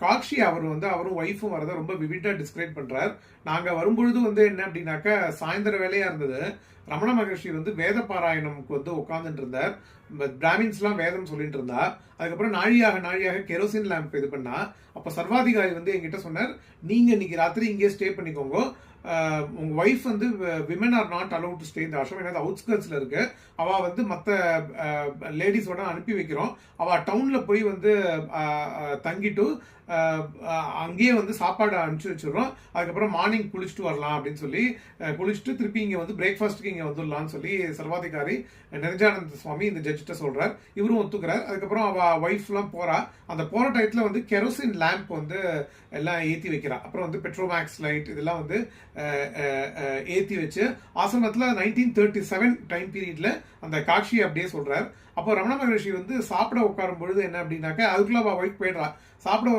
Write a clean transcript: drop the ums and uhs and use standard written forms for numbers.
காக்ஷி அவரும் ஒய்ஃபும் வரதை ரொம்ப விவிட்டா டிஸ்கிரைப் பண்றார். நாங்க வரும்பொழுது என்ன அப்படின்னாக்கா சாயந்தர வேலையா இருந்தது. ரமண மகர்ஷி வேத பாராயணம்க்கு உட்கார்ந்துட்டு இருந்தார். பிராமின்ஸ்லாம் வேதம் சொல்லிட்டு இருந்தா. அதுக்கப்புறம் நாழியாக கெரோசின் லேம்ப் இது பண்ணா. அப்ப சர்வாதிகாரி என்கிட்ட சொன்னார், நீங்க இன்னைக்கு ராத்திரி இங்கே ஸ்டே பண்ணிக்கோங்க. உங்க wife women R not allowed to stay இந்த ஆசிரமம். ஏன்னா அவுட்ஸ்கர்ட்ஸ்ல இருக்கு. அவ மற்ற லேடிஸோட அனுப்பி வைக்கிறோம். அவ டவுன்ல போய் தங்கிட்டு அங்கேயே சாப்பாடு அனுப்பிச்சு வச்சிடறோம். அதுக்கப்புறம் மார்னிங் குளிச்சுட்டு வரலாம் அப்படின்னு சொல்லி குளிச்சுட்டு திருப்பி இங்க பிரேக்ஃபாஸ்ட்டுக்கு இங்க வந்துடலாம்னு சொல்லி சர்வாதிகாரி நிரஞ்சானந்த சுவாமி இந்த ஜட்ஜிட்ட சொல்றார். இவரும் ஒத்துக்கிறார். அதுக்கப்புறம் அவ ஒய்ஃப் எல்லாம் போறா. அந்த போற டயத்துல கெரோசின் லேம்ப் எல்லாம் ஏத்தி வைக்கிறா. அப்புறம் பெட்ரோமேக்ஸ் லைட் இதெல்லாம் ஏத்தி வச்சு ஆசிரமத்துல 1937 டைம் பீரியட்ல அந்த காட்சியை அப்படியே சொல்றார். அப்போ ரமண மகரிஷி சாப்பிட உட்காரும் பொழுது என்ன அப்படின்னாக்க அதுக்குள்ள அவ ஒய்ஃப் போயிடுறா. சாப்பிட